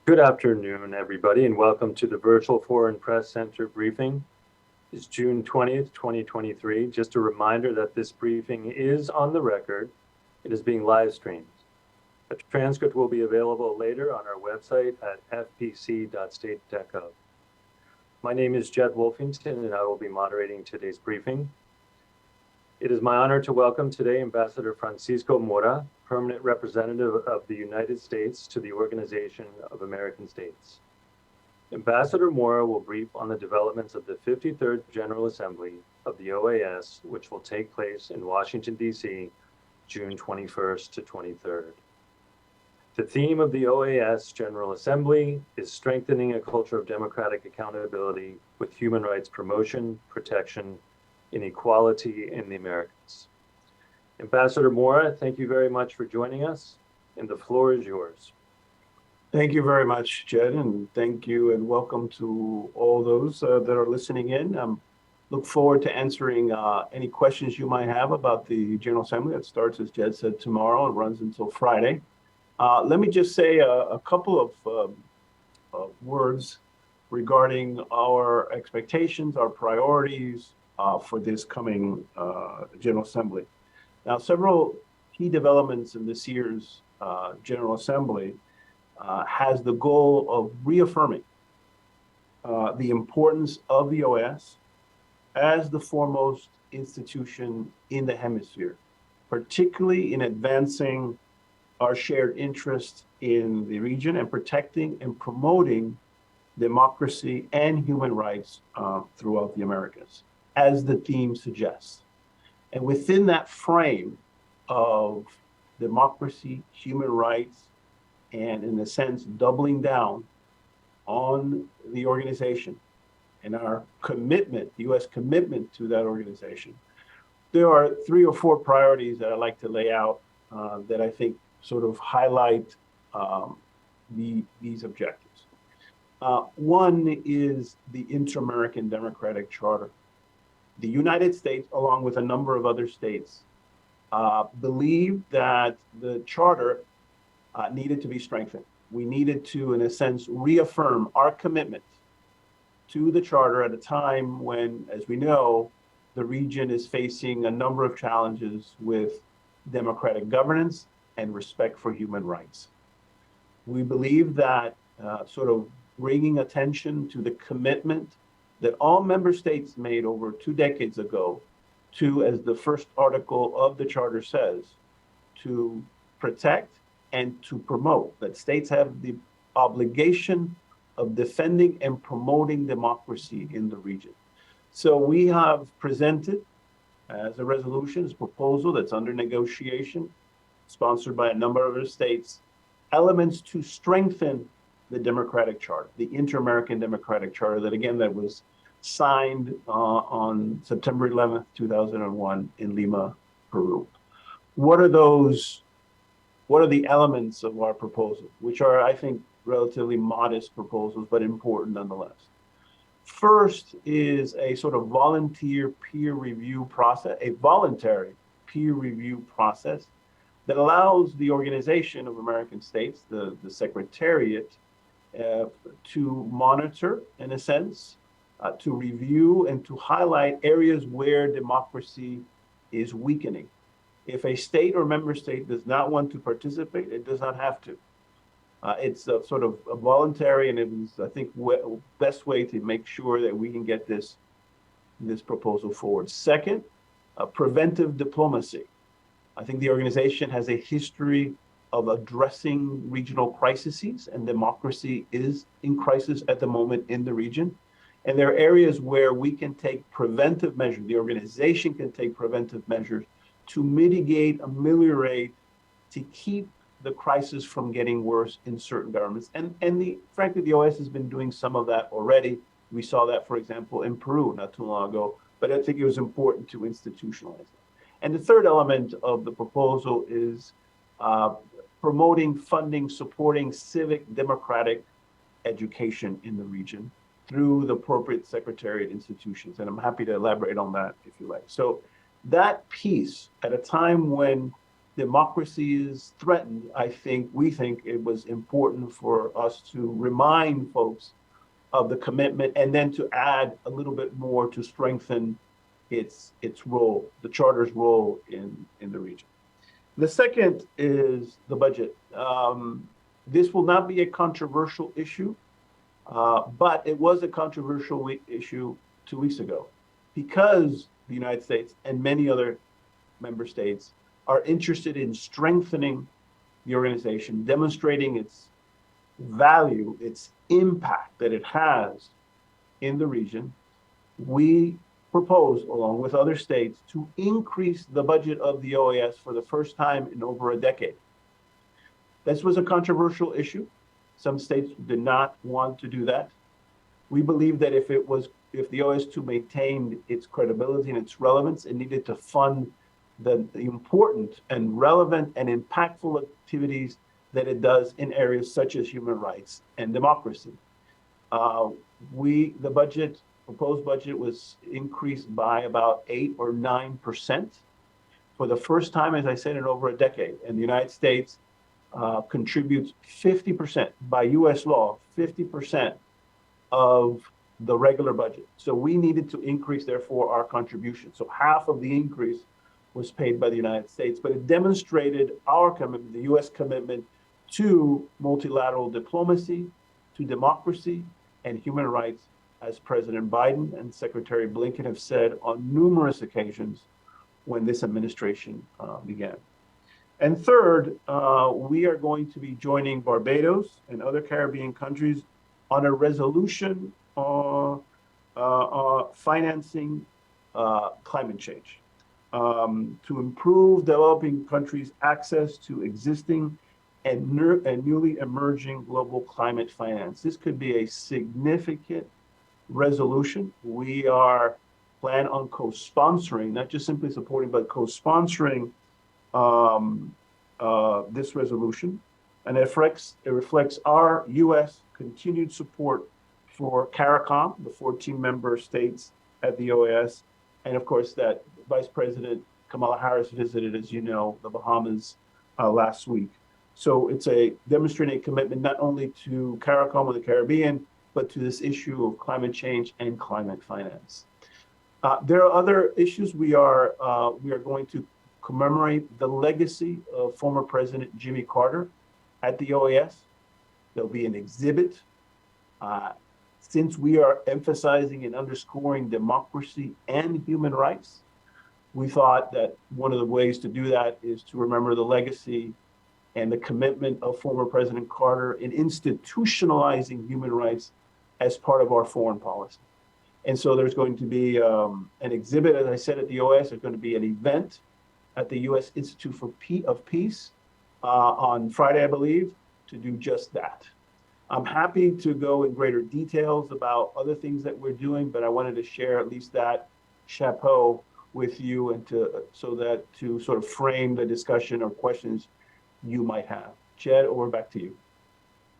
Good afternoon, everybody, and welcome to the Virtual Foreign Press Center briefing. It's June 20th, 2023. Just a reminder that this briefing is on the record. It is being live streamed. A transcript will be available later on our website at fpc.state.gov. My name is Jed Wolfington, and I will be moderating today's briefing. It is my honor to welcome today Ambassador Francisco Mora, Permanent Representative of the United States to the Organization of American States. Ambassador Mora will brief on the developments of the 53rd General Assembly of the OAS, which will take place in Washington, D.C., June 21st to 23rd. The theme of the OAS General Assembly is strengthening a culture of democratic accountability with human rights promotion, protection, and equality in the Americas. Ambassador Mora, thank you very much for joining us, and the floor is yours. Thank you very much, Jed, and thank you and welcome to all those that are listening in. Look forward to answering any questions you might have about the General Assembly that starts, as Jed said, tomorrow and runs until Friday. Let me just say a couple of words regarding our expectations, our priorities for this coming General Assembly. Now, several key developments in this year's General Assembly has the goal of reaffirming the importance of the OAS as the foremost institution in the hemisphere, particularly in advancing our shared interest in the region and protecting and promoting democracy and human rights throughout the Americas, as the theme suggests. And within that frame of democracy, human rights, and in a sense, doubling down on the organization and our commitment, U.S. commitment to that organization, there are 3 or 4 priorities that I'd like to lay out that I think sort of highlight these objectives. One is the Inter-American Democratic Charter. The United States, along with a number of other states, believed that the charter needed to be strengthened. We needed to, in a sense, reaffirm our commitment to the charter at a time when, as we know, the region is facing a number of challenges with democratic governance and respect for human rights. We believe that sort of bringing attention to the commitment that all member states made over 2 decades ago to, as the first article of the charter says, to protect and to promote, that states have the obligation of defending and promoting democracy in the region. So we have presented as a resolution, as a proposal that's under negotiation, sponsored by a number of other states, elements to strengthen the Democratic Charter, the Inter-American Democratic Charter that, again, that was signed on September 11th, 2001 in Lima, Peru. What are the elements of our proposal, which are, I think, relatively modest proposals, but important nonetheless? First is a sort of volunteer peer review process, a voluntary peer review process that allows the Organization of American States, the Secretariat, to monitor, in a sense, to review and to highlight areas where democracy is weakening. If a state or member state does not want to participate, it does not have to. It's a sort of a voluntary, and it is, I think, best way to make sure that we can get this proposal forward. Second, preventive diplomacy. I think the organization has a history of addressing regional crises, and democracy is in crisis at the moment in the region. And there are areas where we can take preventive measures, the organization can take preventive measures to mitigate, ameliorate, to keep the crisis from getting worse in certain governments. And frankly, the OAS has been doing some of that already. We saw that, for example, in Peru not too long ago, but I think it was important to institutionalize it. And the third element of the proposal is promoting, funding, supporting civic democratic education in the region through the appropriate secretariat institutions. And I'm happy to elaborate on that if you like. So that piece, at a time when democracy is threatened, we think it was important for us to remind folks of the commitment and then to add a little bit more to strengthen its role, the charter's role in the region. The second is the budget. This will not be a controversial issue, but it was a controversial issue 2 weeks ago because the United States and many other member states are interested in strengthening the organization, demonstrating its value, its impact that it has in the region. We propose, along with other states, to increase the budget of the OAS for the first time in over a decade. This was a controversial issue. Some states did not want to do that. We believe that if the OAS2 maintained its credibility and its relevance, it needed to fund the important and relevant and impactful activities that it does in areas such as human rights and democracy. The proposed budget was increased by about 8 or 9% for the first time, as I said, in over a decade. And the United States contributes 50% by US law, 50% of the regular budget. So we needed to increase, therefore, our contribution. So half of the increase was paid by the United States, but it demonstrated our commitment, the US commitment to multilateral diplomacy, to democracy and human rights, as President Biden and Secretary Blinken have said on numerous occasions when this administration began. And third, we are going to be joining Barbados and other Caribbean countries on a resolution financing climate change to improve developing countries' access to existing and newly emerging global climate finance. This could be a significant resolution. We plan on co-sponsoring, not just simply supporting, but co-sponsoring this resolution. And it reflects our U.S. continued support for CARICOM, the 14 member states at the OAS, and of course that Vice President Kamala Harris visited, as you know, the Bahamas last week. So it's a demonstrating a commitment not only to CARICOM or the Caribbean, but to this issue of climate change and climate finance. There are other issues. We are going to commemorate the legacy of former President Jimmy Carter at the OAS. There'll be an exhibit. Since we are emphasizing and underscoring democracy and human rights, we thought that one of the ways to do that is to remember the legacy and the commitment of former President Carter in institutionalizing human rights as part of our foreign policy. And so there's going to be an exhibit, as I said, at the OAS. There's going to be an event at the U.S. Institute of Peace on Friday, I believe, to do just that. I'm happy to go in greater details about other things that we're doing, but I wanted to share at least that chapeau with you and to sort of frame the discussion or questions you might have. Jed, over back to you.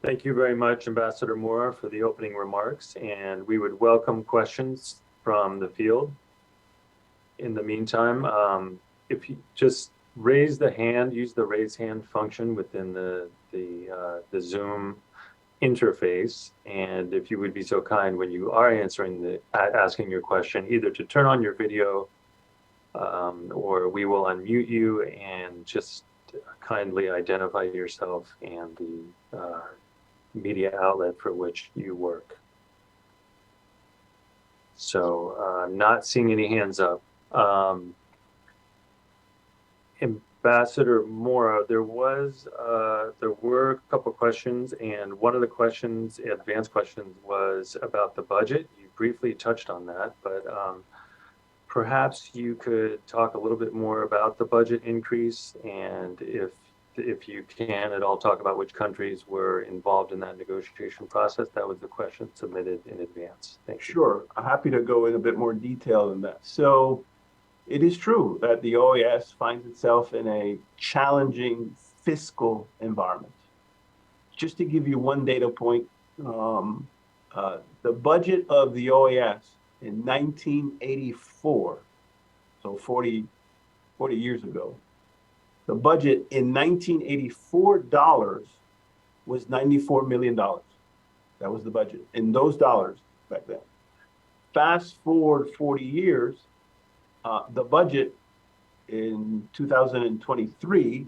Thank you very much, Ambassador Mora, for the opening remarks, and we would welcome questions from the field. In the meantime, if you just raise the hand, use the raise hand function within the Zoom interface, and if you would be so kind when you are asking your question, either to turn on your video or we will unmute you and just kindly identify yourself and the media outlet for which you work. So I'm not seeing any hands up. Ambassador Mora, there were a couple of questions, and one of the questions, advanced questions, was about the budget. You briefly touched on that, but perhaps you could talk a little bit more about the budget increase, and if you can at all talk about which countries were involved in that negotiation process. That was the question submitted in advance. Thank you. Sure, I'm happy to go in a bit more detail than that. So it is true that the OAS finds itself in a challenging fiscal environment. Just to give you one data point, the budget of the OAS in 1984, so 40 years ago, The budget in 1984 dollars was $94 million. That was the budget in those dollars back then. Fast forward 40 years, the budget in 2023,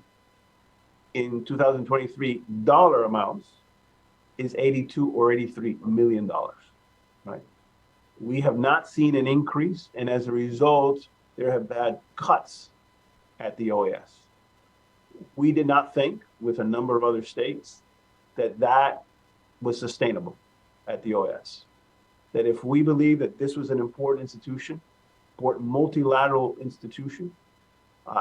in 2023 dollar amounts is 82 or 83 million dollars, right? We have not seen an increase, and as a result, there have been cuts at the OAS. We did not think, with a number of other states, that that was sustainable at the OAS. That if we believe that this was an important institution, important multilateral institution,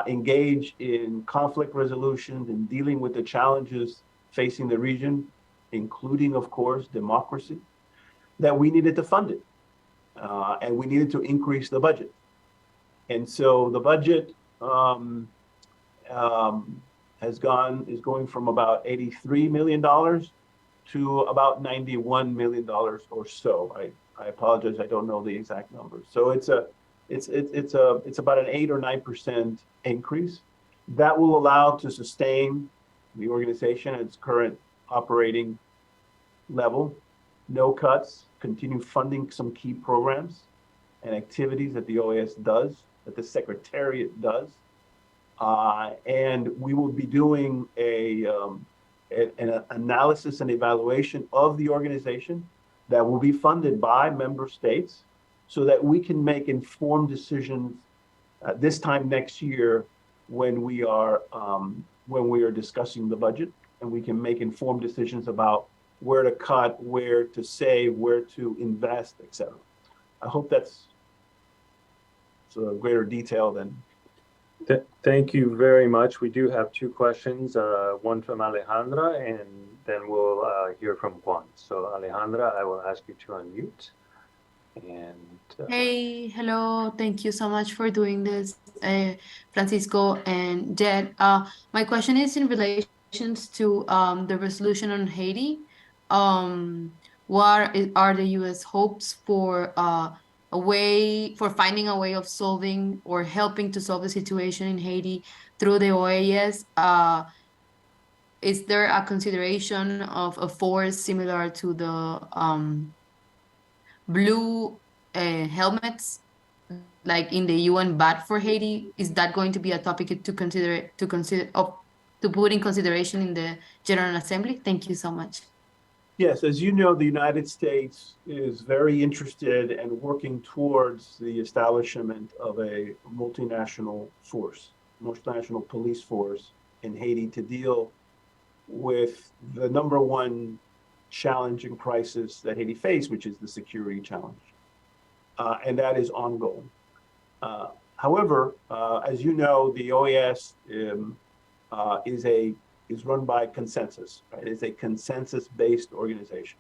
engaged in conflict resolution and dealing with the challenges facing the region, including, of course, democracy, that we needed to fund it. And we needed to increase the budget. And so the budget is going from about $83 million to about $91 million or so. I apologize, I don't know the exact numbers. So it's about an 8 or 9% increase that will allow to sustain the organization at its current operating level, no cuts, continue funding some key programs and activities that the OAS does, that the Secretariat does. And we will be doing an analysis and evaluation of the organization that will be funded by member states so that we can make informed decisions this time next year when we are discussing the budget, and we can make informed decisions about where to cut, where to save, where to invest, etc. I hope that's a greater detail than. Thank you very much. We do have two questions, one from Alejandra, and then we'll hear from Juan. So Alejandra, I will ask you to unmute. And hey, hello, thank you so much for doing this, Francisco and Jed. My question is in relation to the resolution on Haiti. What are the U.S. hopes for finding a way of solving or helping to solve the situation in Haiti through the OAS? Is there a consideration of a force similar to the blue helmets, like in the UN BAT for Haiti? Is that going to be a topic to put in consideration in the General Assembly? Thank you so much. Yes, as you know, the United States is very interested and working towards the establishment of a multinational force, multinational police force in Haiti to deal with the number one challenge and crisis that Haiti faced, which is the security challenge. And that is ongoing. However, as you know, the OAS is run by consensus, right? It's a consensus-based organization.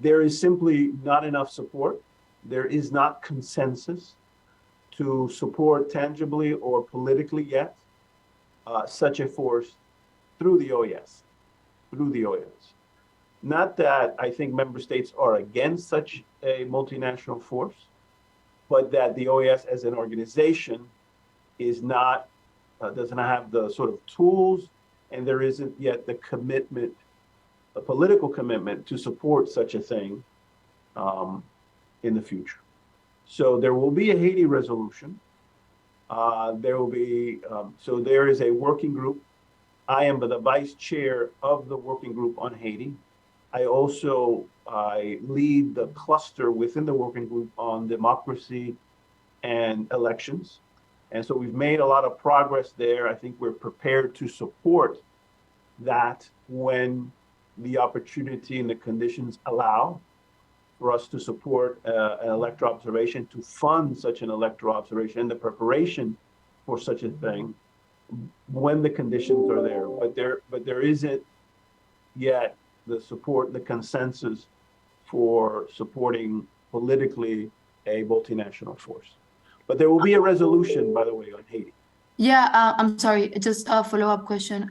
There is simply not enough support. There is not consensus to support tangibly or politically yet such a force through the OAS, Not that I think member states are against such a multinational force, but that the OAS as an organization is not, doesn't have the sort of tools, and there isn't yet the commitment, the political commitment to support such a thing in the future. So there will be a Haiti resolution. There will be, so there is a working group. I am the vice chair of the working group on Haiti. I lead the cluster within the working group on democracy and elections. And so we've made a lot of progress there. I think we're prepared to support that when the opportunity and the conditions allow for us to support an electoral observation, to fund such an electoral observation, the preparation for such a thing when the conditions are there. But there isn't yet the support, the consensus for supporting politically a multinational force. But there will be a resolution, by the way, on Haiti. Yeah, I'm sorry, just a follow-up question,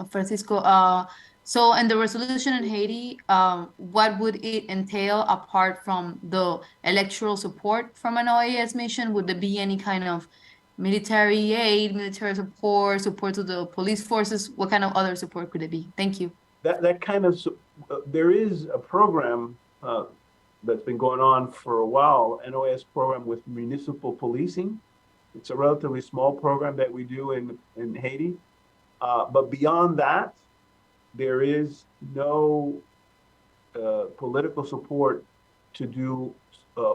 Francisco. So in the resolution in Haiti, what would it entail apart from the electoral support from an OAS mission? Would there be any kind of military aid, military support, support to the police forces? What kind of other support could it be? Thank you. That kind of, there is a program that's been going on for a while, an OAS program with municipal policing. It's a relatively small program that we do in Haiti. But beyond that, there is no political support to do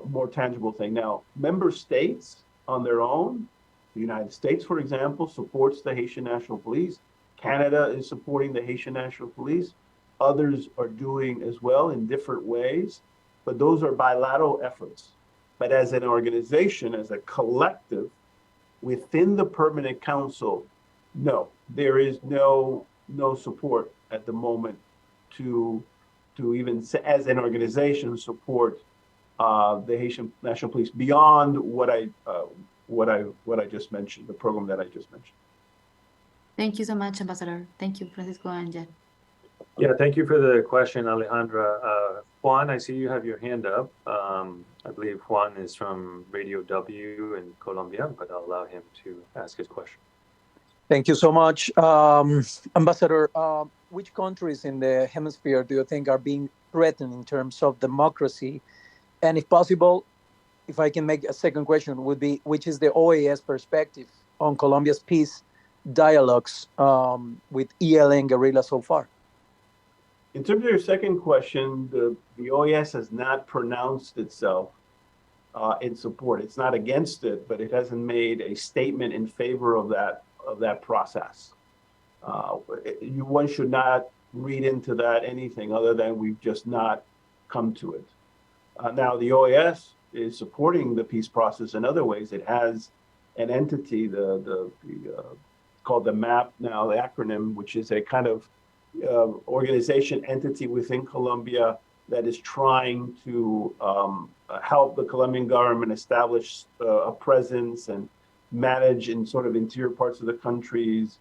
more tangible thing. Now, member states on their own, the United States, for example, supports the Haitian National Police. Canada is supporting the Haitian National Police. Others are doing as well in different ways, but those are bilateral efforts. But as an organization, as a collective, within the Permanent Council, no, there is no support at the moment to even as an organization support the Haitian National Police beyond what I just mentioned, the program that I just mentioned. Thank you so much, Ambassador. Thank you, Francisco and Jen. Yeah, thank you for the question, Alejandra. Juan, I see you have your hand up. I believe Juan is from Radio W in Colombia, but I'll allow him to ask his question. Thank you so much. Ambassador, which countries in the hemisphere do you think are being threatened in terms of democracy? And if possible, if I can make a second question, would be, which is the OAS perspective on Colombia's peace dialogues with ELN and guerrilla so far? In terms of your second question, the OAS has not pronounced itself in support. It's not against it, but it hasn't made a statement in favor of that process. One should not read into that anything other than we've just not come to it. Now, the OAS is supporting the peace process in other ways. It has an entity, called the MAP now, the acronym, which is a kind of organization entity within Colombia that is trying to help the Colombian government establish a presence and manage in sort of interior parts of the countries,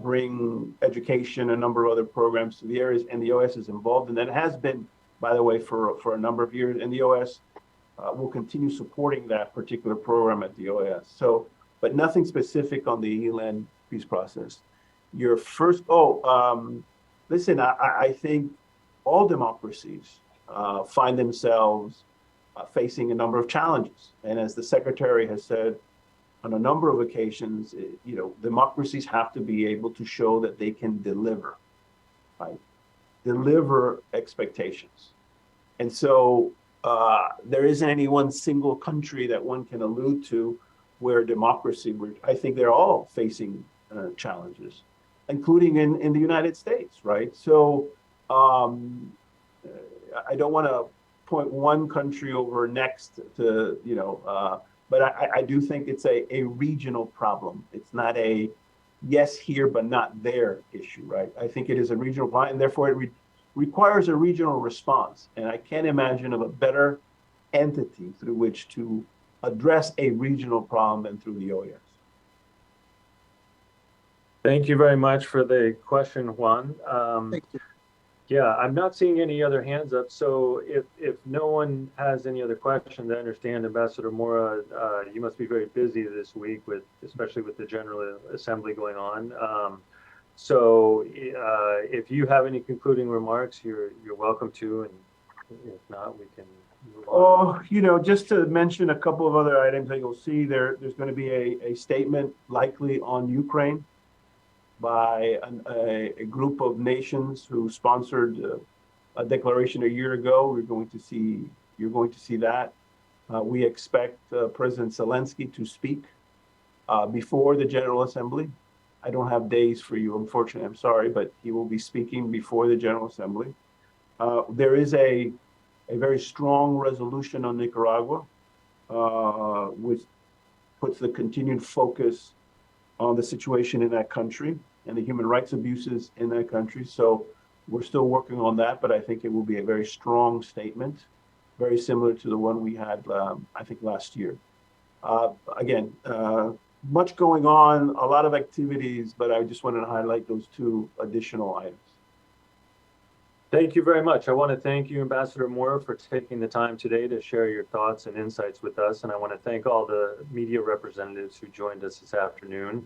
bring education, a number of other programs to the areas, and the OAS is involved. And that has been, by the way, for a number of years, and the OAS will continue supporting that particular program at the OAS. So, but nothing specific on the ELN peace process. Your first, listen, I think all democracies find themselves facing a number of challenges. And as the Secretary has said on a number of occasions, democracies have to be able to show that they can deliver, right? Deliver expectations. And so there isn't any one single country that one can allude to where democracy, I think they're all facing challenges, including in the United States, right? So I don't want to point one country over next to, but I do think it's a regional problem. It's not a yes here, but not there issue, right? I think it is a regional problem, and therefore it requires a regional response. And I can't imagine of a better entity through which to address a regional problem than through the OAS. Thank you very much for the question, Juan. Thank you. Yeah, I'm not seeing any other hands up. So if no one has any other questions, I understand Ambassador Mora, you must be very busy this week especially with the General Assembly going on. So if you have any concluding remarks, you're welcome to, and if not, we can move on. Oh, just to mention a couple of other items that you'll see there's going to be a statement likely on Ukraine by a group of nations who sponsored a declaration a year ago. You're going to see that. We expect President Zelensky to speak before the General Assembly. I don't have days for you, unfortunately. I'm sorry, but he will be speaking before the General Assembly. There is a very strong resolution on Nicaragua, which puts the continued focus on the situation in that country and the human rights abuses in that country. So we're still working on that, but I think it will be a very strong statement, very similar to the one we had, I think, last year. Again, much going on, a lot of activities, but I just wanted to highlight those two additional items. Thank you very much. I want to thank you, Ambassador Mora, for taking the time today to share your thoughts and insights with us. And I want to thank all the media representatives who joined us this afternoon.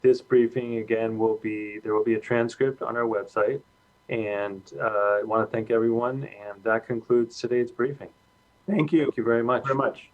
This briefing, again, there will be a transcript on our website. And I want to thank everyone. And that concludes today's briefing. Thank you. Thank you very much. Very much.